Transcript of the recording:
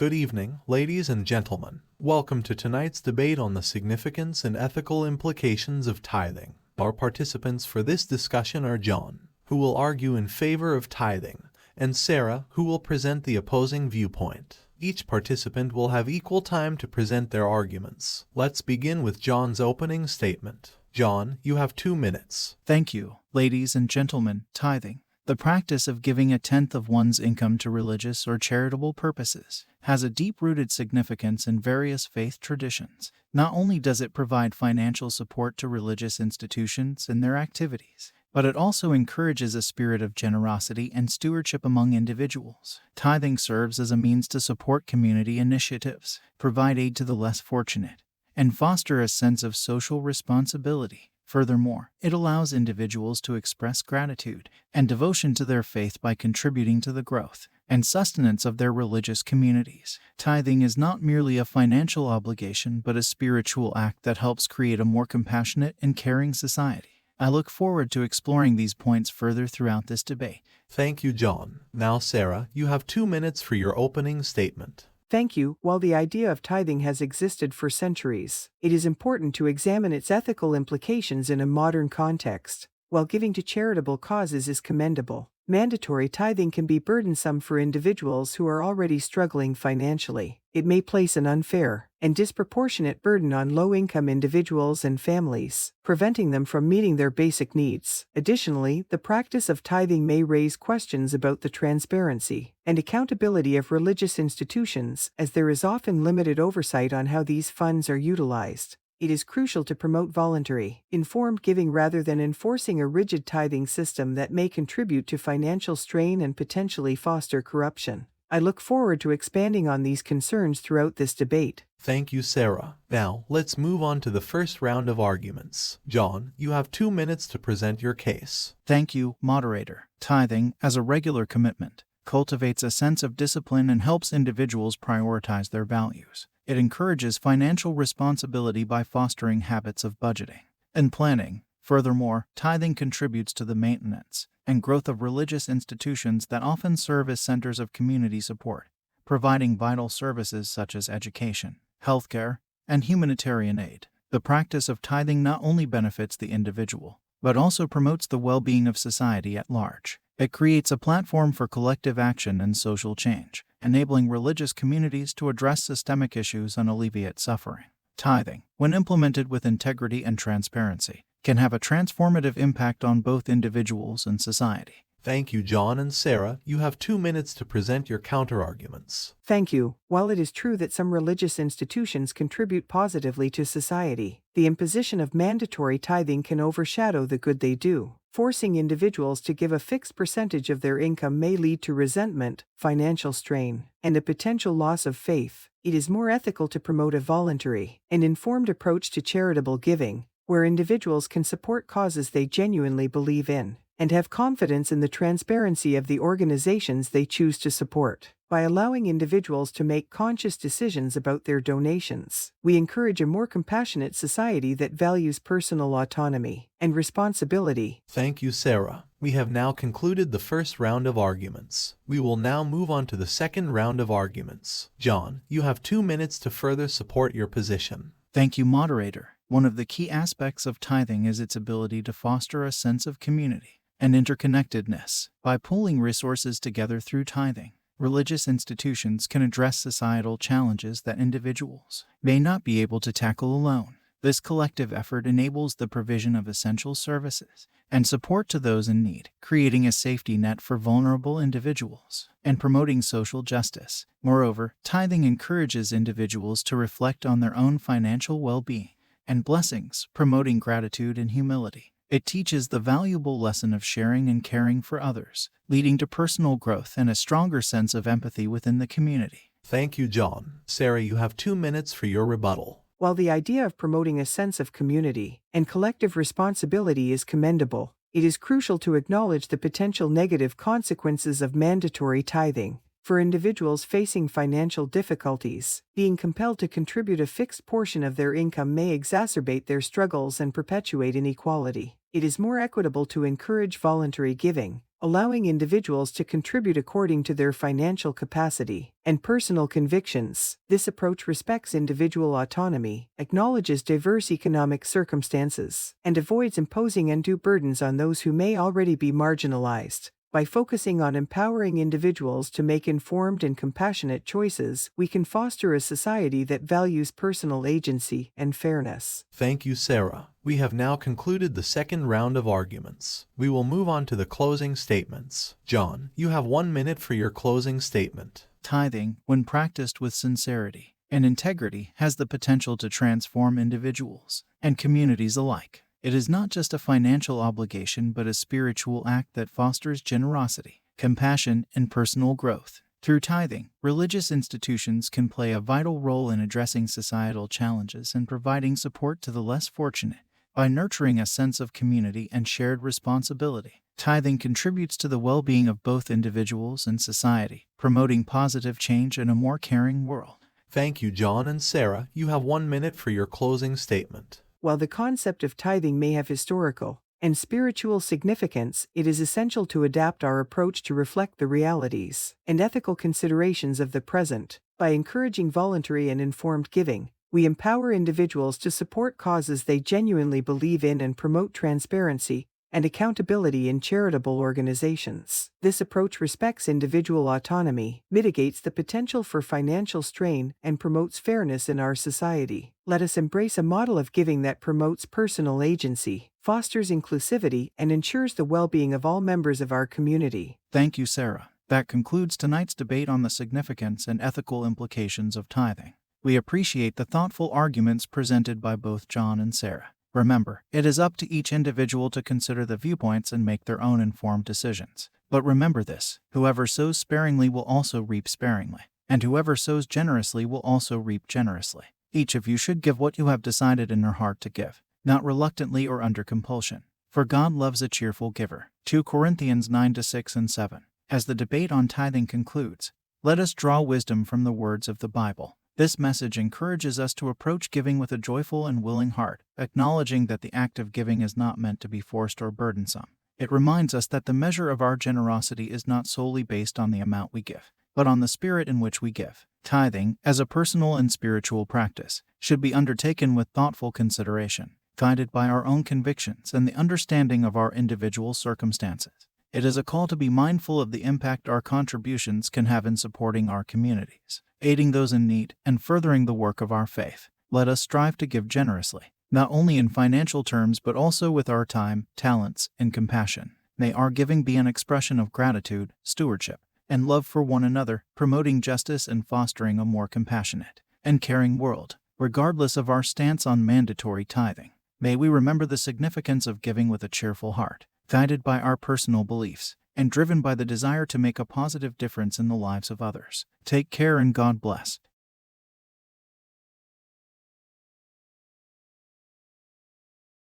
Good evening, ladies and gentlemen. Welcome to tonight's debate on the significance and ethical implications of tithing. Our participants for this discussion are John, who will argue in favor of tithing, and Sarah, who will present the opposing viewpoint. Each participant will have equal time to present their arguments. Let's begin with John's opening statement. John, you have 2 minutes. Thank you, ladies and gentlemen. Tithing, the practice of giving a tenth of one's income to religious or charitable purposes, has a deep-rooted significance in various faith traditions. Not only does it provide financial support to religious institutions and their activities, but it also encourages a spirit of generosity and stewardship among individuals. Tithing serves as a means to support community initiatives, provide aid to the less fortunate, and foster a sense of social responsibility. Furthermore, it allows individuals to express gratitude and devotion to their faith by contributing to the growth and sustenance of their religious communities. Tithing is not merely a financial obligation but a spiritual act that helps create a more compassionate and caring society. I look forward to exploring these points further throughout this debate. Thank you, John. Now, Sarah, you have 2 minutes for your opening statement. Thank you. While the idea of tithing has existed for centuries, it is important to examine its ethical implications in a modern context. While giving to charitable causes is commendable, mandatory tithing can be burdensome for individuals who are already struggling financially. It may place an unfair and disproportionate burden on low-income individuals and families, preventing them from meeting their basic needs. Additionally, the practice of tithing may raise questions about the transparency and accountability of religious institutions, as there is often limited oversight on how these funds are utilized. It is crucial to promote voluntary, informed giving rather than enforcing a rigid tithing system that may contribute to financial strain and potentially foster corruption. I look forward to expanding on these concerns throughout this debate. Thank you, Sarah. Now, let's move on to the first round of arguments. John, you have 2 minutes to present your case. Thank you, moderator. Tithing, as a regular commitment, cultivates a sense of discipline and helps individuals prioritize their values. It encourages financial responsibility by fostering habits of budgeting and planning. Furthermore, tithing contributes to the maintenance and growth of religious institutions that often serve as centers of community support, providing vital services such as education, healthcare, and humanitarian aid. The practice of tithing not only benefits the individual, but also promotes the well-being of society at large. It creates a platform for collective action and social change, enabling religious communities to address systemic issues and alleviate suffering. Tithing, when implemented with integrity and transparency, can have a transformative impact on both individuals and society. Thank you, John and Sarah. You have 2 minutes to present your counterarguments. Thank you. While it is true that some religious institutions contribute positively to society, the imposition of mandatory tithing can overshadow the good they do. Forcing individuals to give a fixed percentage of their income may lead to resentment, financial strain, and a potential loss of faith. It is more ethical to promote a voluntary and informed approach to charitable giving, where individuals can support causes they genuinely believe in and have confidence in the transparency of the organizations they choose to support. By allowing individuals to make conscious decisions about their donations, we encourage a more compassionate society that values personal autonomy and responsibility. Thank you, Sarah. We have now concluded the first round of arguments. We will now move on to the second round of arguments. John, you have 2 minutes to further support your position. Thank you, moderator. One of the key aspects of tithing is its ability to foster a sense of community and interconnectedness. By pooling resources together through tithing, religious institutions can address societal challenges that individuals may not be able to tackle alone. This collective effort enables the provision of essential services and support to those in need, creating a safety net for vulnerable individuals and promoting social justice. Moreover, tithing encourages individuals to reflect on their own financial well-being and blessings, promoting gratitude and humility. It teaches the valuable lesson of sharing and caring for others, leading to personal growth and a stronger sense of empathy within the community. Thank you, John. Sarah, you have 2 minutes for your rebuttal. While the idea of promoting a sense of community and collective responsibility is commendable, it is crucial to acknowledge the potential negative consequences of mandatory tithing. For individuals facing financial difficulties, being compelled to contribute a fixed portion of their income may exacerbate their struggles and perpetuate inequality. It is more equitable to encourage voluntary giving, allowing individuals to contribute according to their financial capacity and personal convictions. This approach respects individual autonomy, acknowledges diverse economic circumstances, and avoids imposing undue burdens on those who may already be marginalized. By focusing on empowering individuals to make informed and compassionate choices, we can foster a society that values personal agency and fairness. Thank you, Sarah. We have now concluded the second round of arguments. We will move on to the closing statements. John, you have 1 minute for your closing statement. Tithing, when practiced with sincerity and integrity, has the potential to transform individuals and communities alike. It is not just a financial obligation but a spiritual act that fosters generosity, compassion, and personal growth. Through tithing, religious institutions can play a vital role in addressing societal challenges and providing support to the less fortunate. By nurturing a sense of community and shared responsibility, tithing contributes to the well-being of both individuals and society, promoting positive change in a more caring world. Thank you, John and Sarah. You have 1 minute for your closing statement. While the concept of tithing may have historical and spiritual significance, it is essential to adapt our approach to reflect the realities and ethical considerations of the present. By encouraging voluntary and informed giving, we empower individuals to support causes they genuinely believe in and promote transparency and accountability in charitable organizations. This approach respects individual autonomy, mitigates the potential for financial strain, and promotes fairness in our society. Let us embrace a model of giving that promotes personal agency, fosters inclusivity, and ensures the well-being of all members of our community. Thank you, Sarah. That concludes tonight's debate on the significance and ethical implications of tithing. We appreciate the thoughtful arguments presented by both John and Sarah. Remember, it is up to each individual to consider the viewpoints and make their own informed decisions. But remember this: whoever sows sparingly will also reap sparingly, and whoever sows generously will also reap generously. Each of you should give what you have decided in your heart to give, not reluctantly or under compulsion, for God loves a cheerful giver. 2 Corinthians 9:6 and 7. As the debate on tithing concludes, let us draw wisdom from the words of the Bible. This message encourages us to approach giving with a joyful and willing heart, acknowledging that the act of giving is not meant to be forced or burdensome. It reminds us that the measure of our generosity is not solely based on the amount we give, but on the spirit in which we give. Tithing, as a personal and spiritual practice, should be undertaken with thoughtful consideration, guided by our own convictions and the understanding of our individual circumstances. It is a call to be mindful of the impact our contributions can have in supporting our communities, aiding those in need, and furthering the work of our faith. Let us strive to give generously, not only in financial terms but also with our time, talents, and compassion. May our giving be an expression of gratitude, stewardship, and love for one another, promoting justice and fostering a more compassionate and caring world. Regardless of our stance on mandatory tithing, may we remember the significance of giving with a cheerful heart, guided by our personal beliefs, and driven by the desire to make a positive difference in the lives of others. Take care and God bless.